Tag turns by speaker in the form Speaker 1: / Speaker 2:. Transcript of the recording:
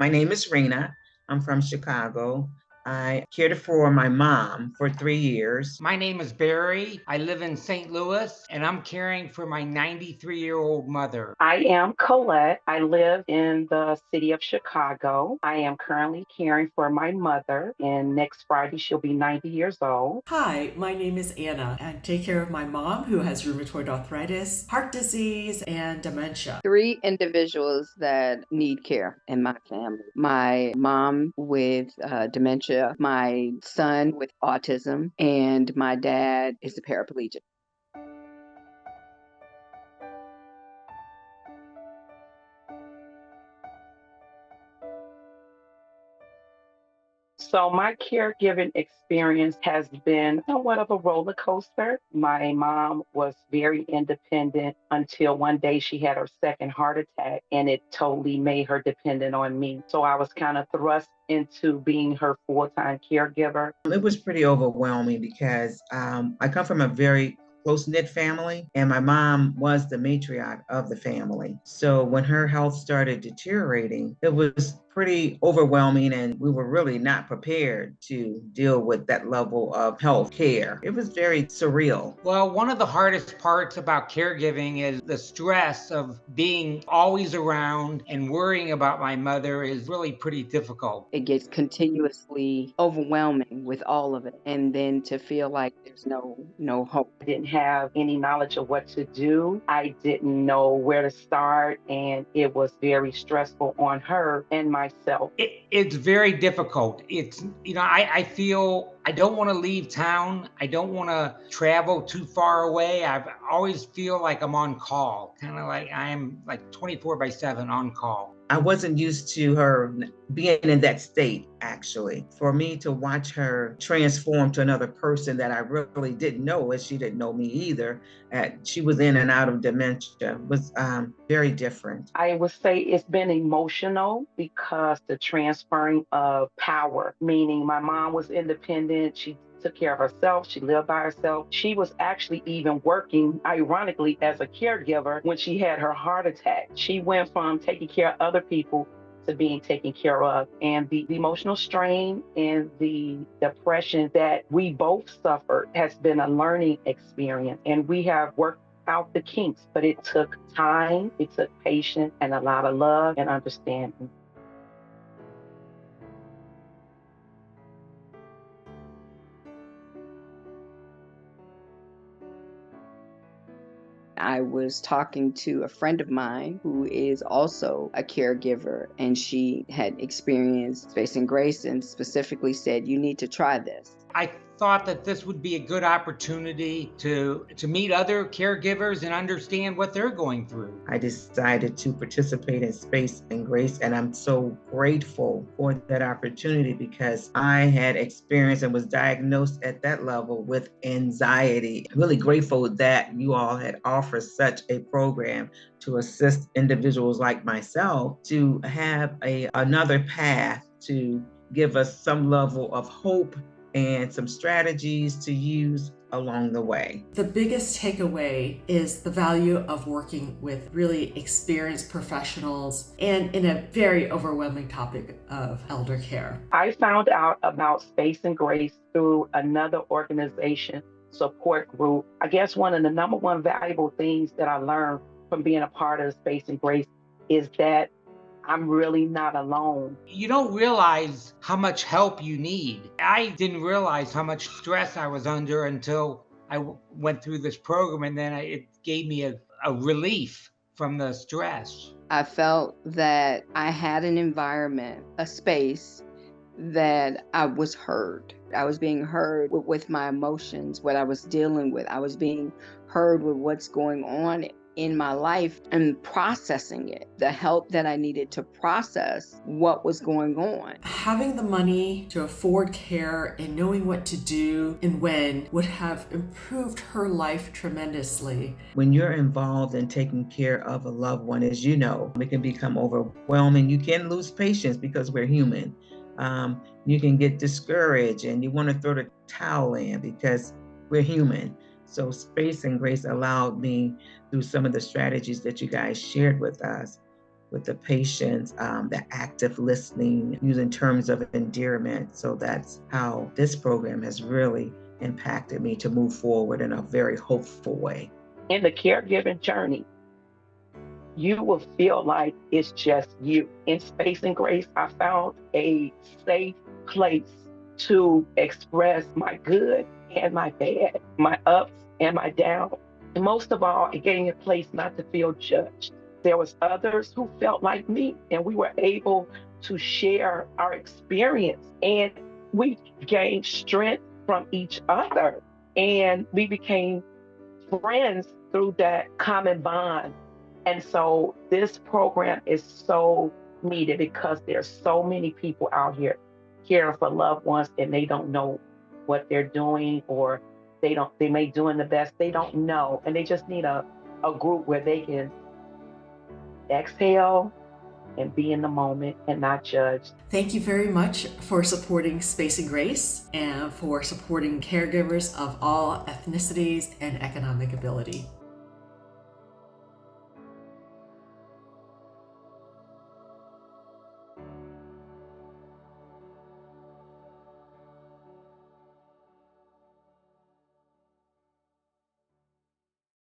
Speaker 1: My name is Rena. I'm from Chicago. I cared for my mom for 3 years.
Speaker 2: My name is Barry. I live in St. Louis and I'm caring for my 93-year-old mother.
Speaker 3: I am Colette. I live in the city of Chicago. I am currently caring for my mother, and next Friday she'll be 90 years old.
Speaker 4: Hi, my name is Anna. I take care of my mom who has rheumatoid arthritis, heart disease, and dementia.
Speaker 5: Three individuals that need care in my family: my mom with dementia, my son with autism, and my dad is a paraplegic.
Speaker 3: So, my caregiving experience has been somewhat of a roller coaster. My mom was very independent until one day she had her second heart attack, and it totally made her dependent on me. So, I was kind of thrust into being her full time caregiver.
Speaker 1: It was pretty overwhelming because I come from a very close knit family, and my mom was the matriarch of the family. So when her health started deteriorating, it was pretty overwhelming, and we were really not prepared to deal with that level of health care. It was very surreal.
Speaker 2: Well, one of the hardest parts about caregiving is the stress of being always around and worrying about my mother is really pretty difficult.
Speaker 5: It gets continuously overwhelming with all of it, and then to feel like there's no hope.
Speaker 3: I didn't have any knowledge of what to do. I didn't know where to start, and it was very stressful on her and myself.
Speaker 2: It's very difficult. I feel I don't want to leave town. I don't want to travel too far away. I always feel like I'm on call, kind of like I'm like 24/7 on call.
Speaker 1: I wasn't used to her being in that state, actually. For me to watch her transform to another person that I really didn't know, as she didn't know me either, she was in and out of dementia, was very different.
Speaker 3: I would say it's been emotional because the transferring of power, meaning my mom was independent. She took care of herself. She lived by herself. She was actually even working, ironically, as a caregiver when she had her heart attack. She went from taking care of other people to being taken care of. And the emotional strain and the depression that we both suffered has been a learning experience. And we have worked out the kinks, but it took time, it took patience, and a lot of love and understanding.
Speaker 5: I was talking to a friend of mine who is also a caregiver, and she had experienced Space and Grace and specifically said, "You need to try this."
Speaker 2: I thought that this would be a good opportunity to meet other caregivers and understand what they're going through.
Speaker 1: I decided to participate in Space and Grace, and I'm so grateful for that opportunity because I had experienced and was diagnosed at that level with anxiety. Really grateful that you all had offered such a program to assist individuals like myself to have another path to give us some level of hope and some strategies to use along the way.
Speaker 4: The biggest takeaway is the value of working with really experienced professionals and in a very overwhelming topic of elder care.
Speaker 3: I found out about Space and Grace through another organization support group. I guess one of the number one valuable things that I learned from being a part of Space and Grace is that I'm really not alone.
Speaker 2: You don't realize how much help you need. I didn't realize how much stress I was under until went through this program, and then it gave me a relief from the stress.
Speaker 5: I felt that I had an environment, a space that I was heard. I was being heard with my emotions, what I was dealing with. I was being heard with what's going on in my life and processing it, the help that I needed to process what was going on.
Speaker 4: Having the money to afford care and knowing what to do and when would have improved her life tremendously.
Speaker 1: When you're involved in taking care of a loved one, as you know, it can become overwhelming. You can lose patience because we're human. You can get discouraged and you want to throw the towel in because we're human. So Space and Grace allowed me, through some of the strategies that you guys shared with us, with the patients, the active listening, using terms of endearment. So that's how this program has really impacted me to move forward in a very hopeful way.
Speaker 3: In the caregiving journey, you will feel like it's just you. In Space and Grace, I found a safe place to express my good and my bad, my ups and my downs. And most of all, it gave me a place not to feel judged. There was others who felt like me, and we were able to share our experience, and we gained strength from each other, and we became friends through that common bond. And so this program is so needed because there's so many people out here caring for loved ones, and they don't know what they're doing, or they may doing the best, they don't know, and they just need a group where they can exhale and be in the moment and not judge.
Speaker 4: Thank you very much for supporting Space and Grace and for supporting caregivers of all ethnicities and economic ability.